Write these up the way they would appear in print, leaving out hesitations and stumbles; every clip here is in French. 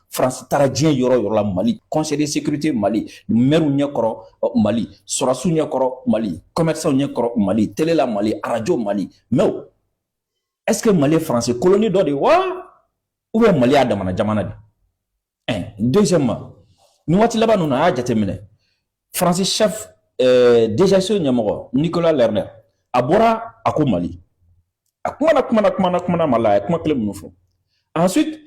France taara diɲɛ yɔrɔ yɔrɔ la Mali conseil de sécurité Mali maire ɲɛkɔrɔ Mali sɔrɔsiw ɲɛkɔrɔ Mali commerçants ɲɛkɔrɔ Mali télé la Mali radio Mali mais est-ce que Mali France colonie dɔ de wa ou bien Mali a damana jamana de deuxièmement ni waati laban ninnu a y'a jateminɛ France chef DGSE ɲɛmɔgɔ Nicolas Lerner a bɔra a ko Mali a kumana Mali a ye kuma kelen minnu fɔ ensuite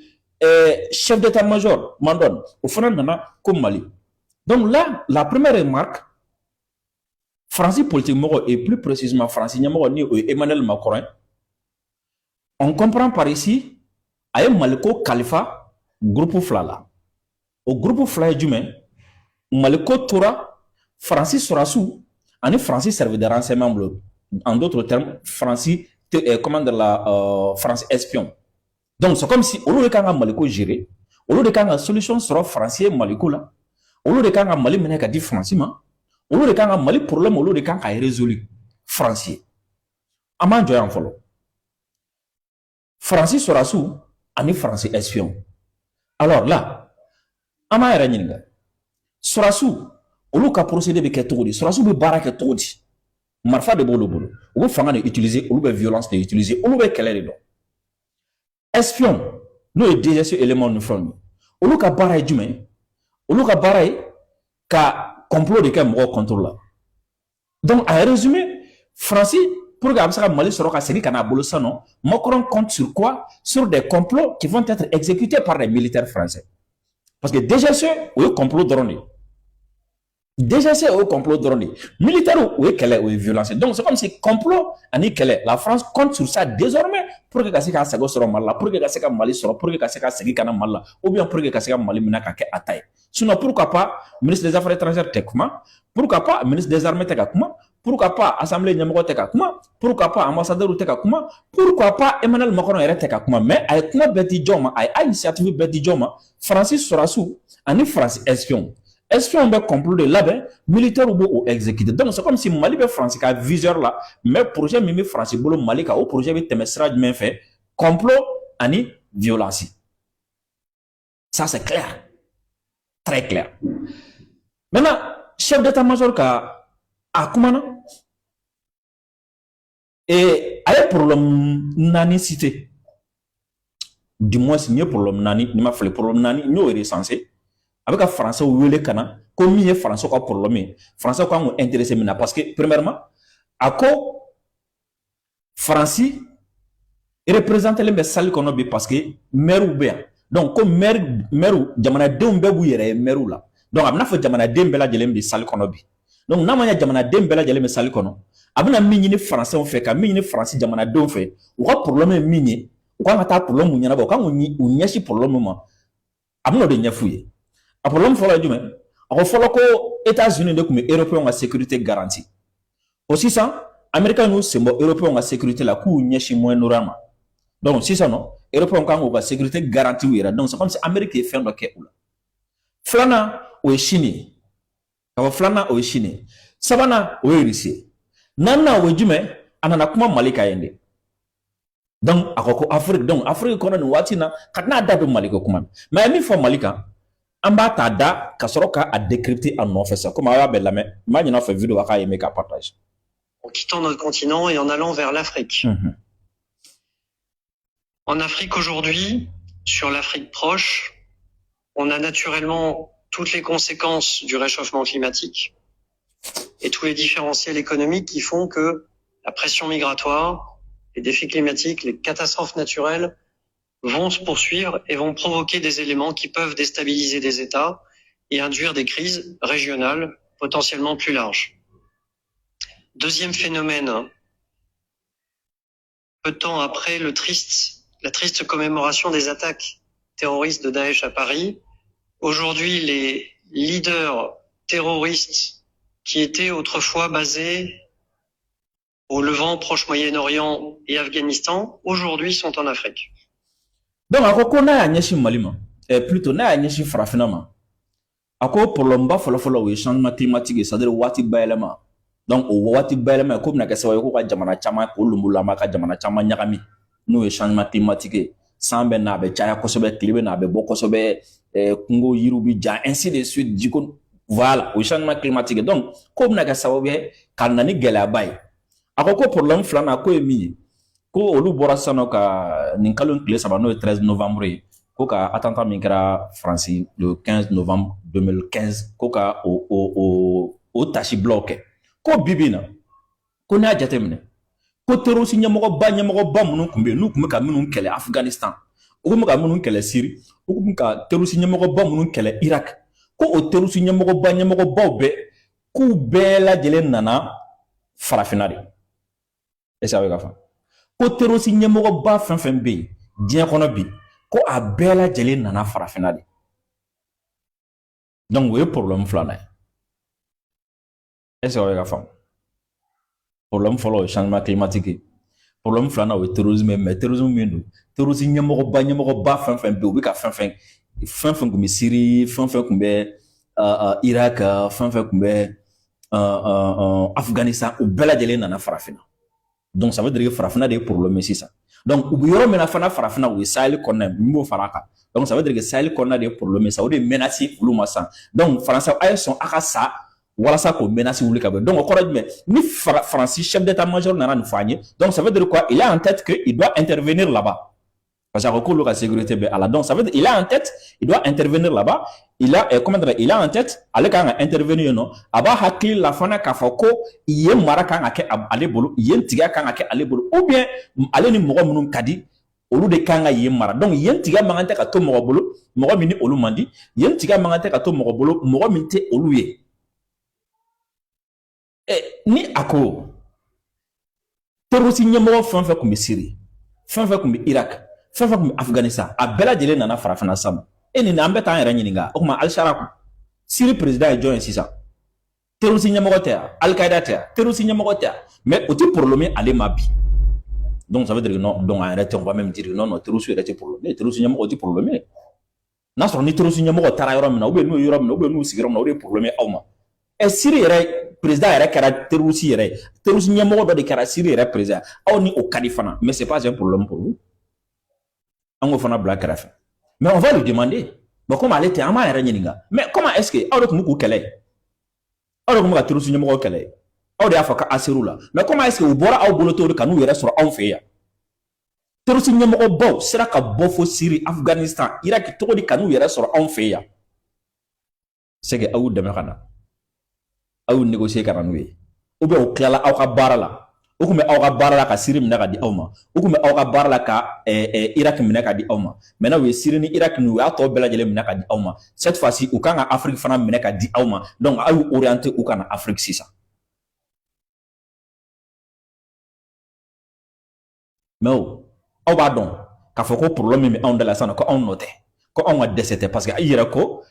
chef d'état-major Mandon au fana nana ko Mali donc là la première remarque France politique mɔgɔ et plus précisément France ɲɛmɔgɔ ni o ye Emmanuel Macron on comprend par ici a ye Mali ko kalifa groupe fila la o groupe fila ye jumɛn Mali ko tora France sɔrɔsiw ani France service de renseignement bolo en d'autres termes France comment de la France espion. Donc c'est comme si au lieu de kan ka Mali ko gérer au lieu de kan ka solution sɔrɔ France ye Mali ko la au lieu de kan ka Mali minɛ ka di France ma au lieu de kan ka Mali problème au lieu de kan ka résolu France ye an b'an jɔ yan fɔlɔ France sɔrɔsiw ani France espion. Alors là an b'a yɛrɛ ɲininka sɔrɔsiw olu ka procédé bɛ kɛ cogo di sɔrɔsiw bɛ baara kɛ cogo di marifa de b'olu bolo u bɛ fanga de utiliser olu bɛ violence de utiliser olu bɛ kɛlɛ de dɔn espion n'o ye DGSE élément ni fɛnw ye olu ka baara ye jumɛn olu ka baara ye ka complot de kɛ mɔgɔw contrôle la donc à résumer France pour que a bɛ se ka Mali sɔrɔ ka segin ka n'a bolo sisan nɔ Macron compte sur quoi sur des complots qui vont être exécutés par les militaires français parce que DGSE o ye complot dɔrɔn de ye DGSE o ye complot dɔrɔn de ye militaire o ye kɛlɛ o ye violence donc c'est comme si complot ani kɛlɛ la France compte sur ça désormais pour que ka se k'a sago sɔrɔ Mali la pour que ka se ka Mali sɔrɔ pour que ka se ka segin ka na Mali la ou bien pour que ka se ka Mali minɛ ka kɛ a ta ye sinon pourquoi pas ministre des affaires étrangères tɛ kuma pourquoi pas ministre des armées tɛ ka kuma pourquoi pas assemblée ɲɛmɔgɔ tɛ ka kuma pourquoi pas ambassadeur tɛ ka kuma pourquoi pas Emmanuel Macron yɛrɛ tɛ ka kuma mais a ye kuma bɛɛ di jɔn ma a ye initiative bɛɛ di jɔn ma France sɔrɔsiw ani France espion espion bɛ complot de labɛn militaire b'o exécuter donc c'est comme si Mali bɛ France ka viseur la mais projet min bɛ France bolo Mali kan o projet bɛ tɛmɛ sira jumɛn fɛ complot ani violence ça c'est clair très clair maintenant chef d'état-major ka a kumana et a ye problème naani cité du moins n ye problème naani ni ma fili problème naani n y'o recensé a bɛ ka français wele ka na ko min ye français ka problème ye français kan k'o intéressé min na parce que premièrement a ko France représentelen bɛ salle kɔnɔ bi parce que maire bɛ yan donc ko maire jamanadenw bɛɛ b'u yɛrɛ ye maire la donc a bɛna fɔ jamanaden bɛɛ lajɛlen bɛ salle kɔnɔ bi donc n'a ma ɲɛ jamanaden bɛɛ lajɛlen bɛ salle kɔnɔ a bɛna min ɲini français fɛ ka min ɲini France jamanadenw fɛ u ka problème ye min ye u kan ka taa problème mun ɲɛnabɔ u kan k'u ɲɛsin problème ma a bɛna o de ɲɛf'u ye a problème fɔlɔ ye jumɛn a ko fɔlɔ ko États-Unis de tun bɛ européen ka sécurité garantie o sisan américain y'u sen bɔ européen ka sécurité la k'u ɲɛsin Moyen-Orient ma donc sisan nɔ européen kan k'u ka sécurité garantie u yɛrɛ donc c'est comme si Amérique ye fɛn dɔ kɛ u la filanan o ye Chine ye ka fɔ filanan o ye Chine ye sabanan o ye Russie ye naaninan o ye jumɛn a nana kuma Mali kan yen de donc a ko Afrique donc Afrique kɔnɔ nin waati na ka tɛna da don Mali ko kuma mais a ye min fɔ Mali kan an b'a ta da ka sɔrɔ k'a décrypter a nɔfɛ sa comme a y'a bɛɛ lamɛn n b'a ɲin'a fɛ vidéo a k'a aimé k'a partage. En quittant notre continent et en allant vers l'Afrique. En Afrique aujourd'hui, sur l'Afrique proche, on a naturellement toutes les conséquences du réchauffement climatique et tous les différentiels économiques qui font que la pression migratoire, les défis climatiques, les catastrophes naturelles vont se poursuivre et vont provoquer des éléments qui peuvent déstabiliser des États et induire des crises régionales potentiellement plus larges. Deuxième phénomène, peu de temps après la triste commémoration des attaques terroristes de Daesh à Paris, aujourd'hui les leaders terroristes qui étaient autrefois basés au Levant, Proche-Moyen-Orient et Afghanistan, aujourd'hui sont en Afrique. Donc, a ko n'a y'a ɲɛsin Mali ma plutôt n'a y'a ɲɛsin farafinna ma a ko problème ba fɔlɔ-fɔlɔ o ye changement climatique ye c'est-à-dire waati bayɛlɛma donc o waati bayɛlɛma ko bɛna kɛ sababu ye ko ka jamana caman k'o lumulama ka jamana caman ɲagami n'o ye changement climatique ye san bɛ na a bɛ caya kosɛbɛ tile bɛ na a bɛ bɔ kosɛbɛ kungo yiriw bi ja ainsi de suite jiko voilà o changement climatique donc ko bɛna kɛ sababu ye ka na ni gɛlɛyaba ye a ko problème filanan ko ye min ye ko olu bɔra sisan nɔ ka nin kalo tile saba n'o ye 13 novembre ye ko ka attentat min kɛra Faransi le 15 novembre 2015 ko ka o tasi bilaw kɛ ko bi bi in na ko n'i y'a jateminɛ ko terroriste ɲɛmɔgɔba minnu tun bɛ yen n'u tun bɛ ka minnu kɛlɛ Afghanistan u tun bɛ ka minnu kɛlɛ Syrie u tun bɛ ka terroriste ɲɛmɔgɔba minnu kɛlɛ Irak ko o terroriste ɲɛmɔgɔbaw bɛɛ k'u bɛɛ lajɛlen nana farafinna de est-ce que a bɛ ka faamu ko terroriste ɲɛmɔgɔba fɛn fɛn bɛ yen diɲɛ kɔnɔ bi ko a bɛɛ lajɛlen nana farafinna de donc o ye problème filanan ye est-ce que a bɛ ka faamu problème fɔlɔ o ye changement climatique ye problème filanan o ye terrorisme mais terrorisme min don terroriste ɲɛmɔgɔba fɛn fɛn bɛ yen u bɛ ka fɛn fɛn tun bɛ Syrie fɛn fɛn tun bɛ Irak fɛn fɛn tun bɛ Afghanistan u bɛɛ lajɛlen nana farafinna donc ça veut dire que farafinna de ye problème ye sisan donc u bɛ yɔrɔ min na fana farafinna o ye Sahel kɔnɔna ye min b'o fara a kan donc ça veut dire que Sahel kɔnɔna de ye problème ye sa o de ye menace olu ma sisan donc faransa a ye sɔn a ka sa walasa k'o menace wuli ka bɔ donc o kɔrɔ jumɛn ni Faransi chef d'état-major nana nin fɔ an ye donc ça veut dire quoi il a en tête que il doit intervenir là-bas parce que k'olu ka sécurité bɛ a la donc ça veut dire il a en tête il doit intervenir là-bas il a comment dire il a en tête ale kan ka intervenir yen nɔ a b'a hakili la fana k'a fɔ ko yen mara kan ka kɛ ale bolo yen tigiya kan ka kɛ ale bolo ou bien ale ni mɔgɔ minnu ka di olu de kan ka yen mara donc yen tigiya man kan tɛ ka to mɔgɔ bolo mɔgɔ min ni olu man di yen tigiya man kan tɛ ka to mɔgɔ bolo mɔgɔ min tɛ olu ye ni a ko terroriste ɲɛmɔgɔ fɛn fɛn tun bɛ Syrie fɛn fɛn tun bɛ Irak fɛn fɛn tun bɛ Afghanistan a bɛɛ lajɛlen nana farafinna sisan nin an bɛ taa an yɛrɛ ɲininka o tuma Al-Shara kun Syrie président ye jɔn ye sisan terroriste ɲɛmɔgɔ tɛ yan Al-Qaïda tɛ yan terroriste ɲɛmɔgɔ tɛ yan mais o tɛ problème ale ma bi donc ça veut dire que non donc an yɛrɛ tɛ on va même dire non terroriste yɛrɛ tɛ problème terroriste ɲɛmɔgɔ tɛ problème n'a sɔrɔ ni terroriste ɲɛmɔgɔ taara yɔrɔ min na ou bien n'u ye yɔrɔ min na ou bien n'u sigira yɔrɔ min na o de ye problème ye aw ma Syrie yɛrɛ président yɛrɛ kɛra terroriste yɛrɛ ye terroriste ɲɛmɔgɔ dɔ de kɛra Syrie yɛrɛ président aw ni o ka di fana mais c'est pas un problème pour vous an k'o fana bila kɛrɛfɛ mais on va lui demander bon comme ale tɛ an b'a yɛrɛ ɲininka mais comment est-ce que aw de tun bɛ k'u kɛlɛ aw de tun bɛ ka terroriste ɲɛmɔgɔ kɛlɛ aw de y'a fɔ k'a ser'u la mais comment est-ce que u bɔra aw bolo to ka n'u yɛrɛ sɔrɔ anw fɛ yan terroriste ɲɛmɔgɔbaw sera ka bɔ fo Syrie Afghanistan Irak cogo di ka n'u yɛrɛ sɔrɔ anw fɛ yan c'est que aw y'u dɛmɛ ka na aw y'u négocier ka na n'u ye ou bien u tilala aw ka baara la u tun bɛ aw ka baara la ka Syrie minɛ ka di aw ma u tun bɛ aw ka baara la ka Irak minɛ ka di aw ma maintenant u ye Syrie ni Irak u y'a tɔ bɛɛ lajɛlen minɛ ka di aw ma cette fois-ci u kan ka Afrique fana minɛ ka di aw ma donc aw y'u orienter u kana Afrique sisan mais aw b'a dɔn k'a fɔ ko problème min bɛ anw da la sisan ko anw nɔ tɛ ko anw ka dɛsɛ tɛ parce que i yɛrɛ ko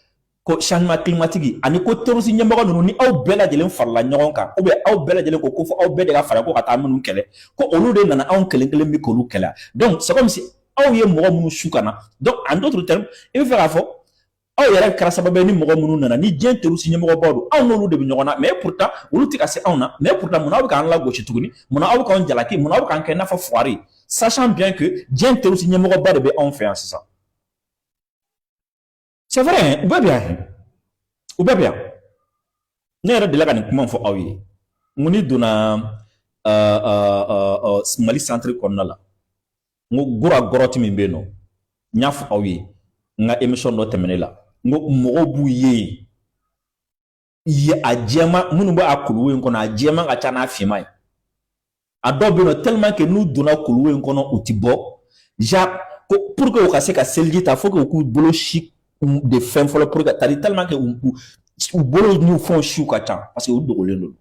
changement climatique ani ko terroriste ɲɛmɔgɔ ninnu ni aw bɛɛ lajɛlen farala ɲɔgɔn kan ou bien aw bɛɛ lajɛlen ko fɔ aw bɛɛ de ka fara ko ka taa minnu kɛlɛ ko olu de nana anw kelen kelen bi k'olu kɛlɛ donc c'est comme si aw ye mɔgɔ minnu su ka na donc en d'autres termes i bɛ fɛ k'a fɔ aw yɛrɛ kɛra sababu ye ni mɔgɔ minnu nana ni diɲɛ terroriste ɲɛmɔgɔbaw don aw n'olu de bɛ ɲɔgɔn na mais pourtant olu tɛ ka se anw na mais pourtant mun na aw bɛ k'an lagosi tuguni mun na aw bɛ k'an jalaki mun na aw bɛ k'an kɛ i n'a fɔ fugari sachant bien que diɲɛ terroriste ɲɛmɔgɔba de bɛ anw fɛ yan sisan c'est vrai u bɛɛ bɛ yan u bɛɛ bɛ yan ne yɛrɛ delila ka nin kuma fɔ aw ye n ko ni donna Mali centre kɔnɔna la n ko Gora Gɔrɔti min bɛ yen nɔ n y'a fɔ aw ye n ka émission dɔ tɛmɛnen la n ko mɔgɔw b'u ye a jɛman minnu bɛ a kuluwo in kɔnɔ a jɛman ka ca n'a finman ye a dɔw bɛ yen nɔ tellement que n'u donna kuluwo in kɔnɔ u tɛ bɔ genre ko pour que u ka se ka seliji ta faut que u k'u bolo si de fɛn fɔlɔ pour que tellement que u bolo n'u fɛnw siw ka ca parce que u dogolen don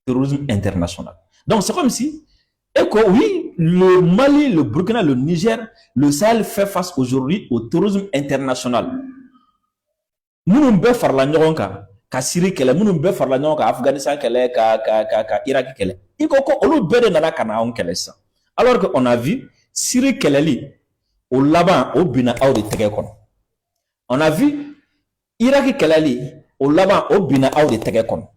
terrorisme international donc c'est comme si et que oui le Mali le Burkina le Niger le Sahel fait face aujourd'hui au terrorisme international minnu bɛɛ farala ɲɔgɔn kan ka Syrie kɛlɛ minnu bɛɛ farala ɲɔgɔn kan Afghanistan kɛlɛ ka Irak kɛlɛ i ko ko olu bɛɛ de nana ka na anw kɛlɛ sisan alors que on a vu Syrie kɛlɛli o laban o binna aw de tɛgɛ kɔnɔ on a vu Irak kɛlɛli o laban o binna aw de tɛgɛ kɔnɔ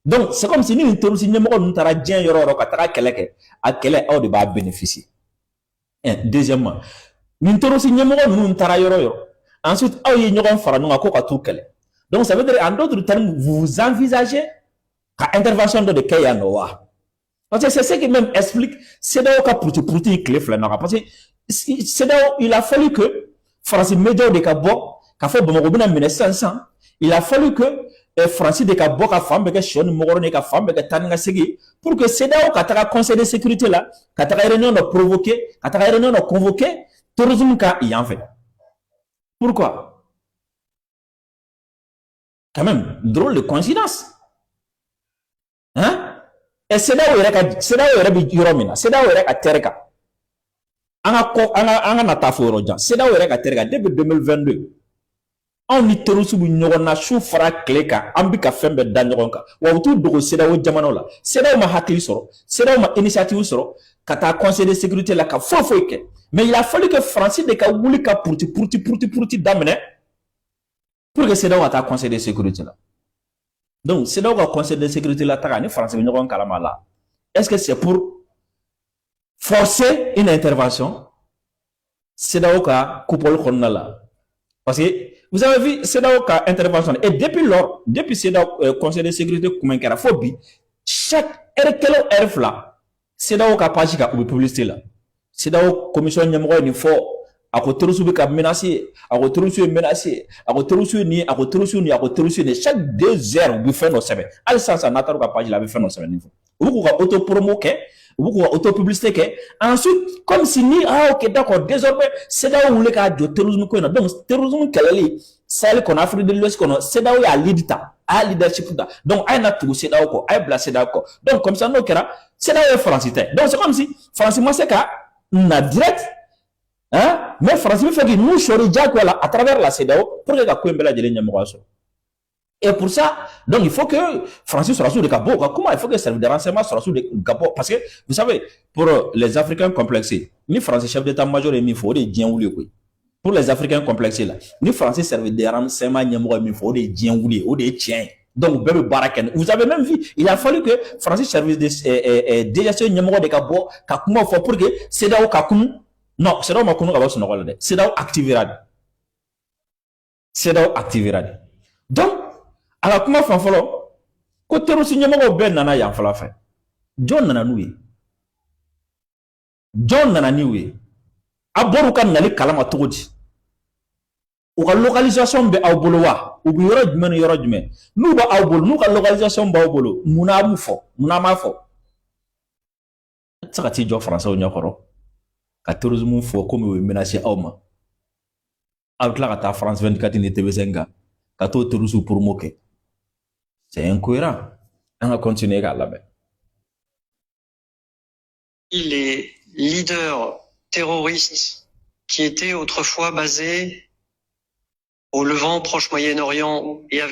donc c'est comme si ni nin terroriste ɲɛmɔgɔ ninnu taara diɲɛ yɔrɔ o yɔrɔ ka taga kɛlɛ kɛ a kɛlɛ aw de b'a bénéficier deuxièmement nin terroriste ɲɛmɔgɔ ninnu taara yɔrɔ yɔrɔ ensuite aw ye ɲɔgɔn fara ɲɔgɔn kan ko ka t'u kɛlɛ donc ça veut dire en d'autres termes vous envisagez ka intervention dɔ de kɛ yan nɔ wa parce que c'est ce qui même explique CEDEAO ka puruti tile filɛ na parce que CEDEAO il a fallu que Faransi médiaw de ka bɔ k'a fɔ Bamako bɛna minɛ sisan il a fallu que Faransi de ka bɔ ka fan bɛɛ kɛ sɔ ni mɔgɔrɔ ni ka fan bɛɛ kɛ taa ni ka segin pour que CEDEAO ka taga conseil de sécurité la ka taga réunion dɔ provoquer ka taga réunion dɔ convoquer terrorisme ka yan fɛ pourquoi quand même drôle de coïncidence hein et CEDEAO yɛrɛ bɛ yɔrɔ min na CEDEAO yɛrɛ ka terre kan an ka na taa fo yɔrɔ jan CEDEAO yɛrɛ ka terre kan depuis 2022 anw ni terroriste bɛ ɲɔgɔn na su fara tile kan an bɛ ka fɛn bɛɛ da ɲɔgɔn kan wa u t'u dogo CEDEAO jamanaw la CEDEAO ma hakili sɔrɔ CEDEAO ma initiative sɔrɔ ka taa conseil de sécurité la ka foyi foyi kɛ mais il a fallu que Faransi de ka wuli ka puruti daminɛ pour que CEDEAO ka taa conseil de sécurité la donc CEDEAO ka conseil de sécurité la taga ni Faransi bɛ ɲɔgɔn kalama la est-ce que c'est pour forcer une intervention CEDEAO ka coupole kɔnɔna la parce que vous avez vu CEDEAO ka intervention et depuis CEDEAO conseil de sécurité kuma kɛra fo bi chaque heure kelen heure fila CEDEAO ka page ka u bɛ publicité la CEDEAO commission ɲɛmɔgɔ ye nin fɔ a ko terroriste bɛ ka menacer a ko terroriste ye menacer a ko terroriste ni a ko terroriste ni chaque 2 heures u bɛ fɛn dɔ sɛbɛn hali sisan n'a taara u ka page la a bɛ fɛn dɔ sɛbɛn nin fɔ u bɛ k'u ka auto promo kɛ u bɛ k'u ka auto publicité kɛ ensuite comme si ni ok d'accord désormais CEDEAO wuli k'a jɔ terrorisme ko in na donc terrorisme kɛlɛli Sahel kɔnɔ Afrique de l'Ouest kɔnɔ CEDEAO y'a lead ta a y'a leadership ta donc a ye na tugu CEDEAO kɔ a ye bila CEDEAO kɔ donc comme ça n'o kɛra CEDEAO ye Faransi ta ye donc c'est comme si Faransi ma se ka na direct hein mais Faransi bɛ fɛ k'i n'u sɔri diyagoya la à travers la CEDEAO pour que ka ko in bɛɛ lajɛlen ɲɛmɔgɔya sɔrɔ. Et pour ça, donc il faut que Francis soit sous le capot. Comment il faut que le service de renseignement soit sous le capot? Parce que, vous savez, pour les Africains complexés, ni Français chef d'état-major et mi faut des diens ou les pour les Africains complexés là, ni Français service de renseignement et mi faut des diens ou des tiens. Donc, vous avez même vu, il a fallu que Français service de déjà numéro de capot, kakuma faut pour que CEDEAO kakun, non, CEDEAO makunu kaba son rôle de, CEDEAO activera. Donc, ala kuma fan fɔlɔ ko terroriste ɲɛmɔgɔw bɛɛ nana yan fɔlɔ fɛ jɔn nana n'u ye a bɔr'u ka nali kalama cogo di u ka localisation bɛ aw bolo wa u bɛ yɔrɔ jumɛn ni yɔrɔ jumɛn n'u bɛ aw bolo n'u ka localisation b'aw bolo munna a b'u fɔ munna a m'a fɔ a tɛ se ka t'i jɔ Faransiw ɲɛkɔrɔ ka terrorisme fɔ komi u ye menacer aw ma aw bɛ tila ka taa France 24 ni TV5 kan ka t'o terroriste promo kɛ. C'est incohérent. On va continuer à la Les leaders terroristes qui étaient autrefois basés au Levant, Proche-Moyen-Orient et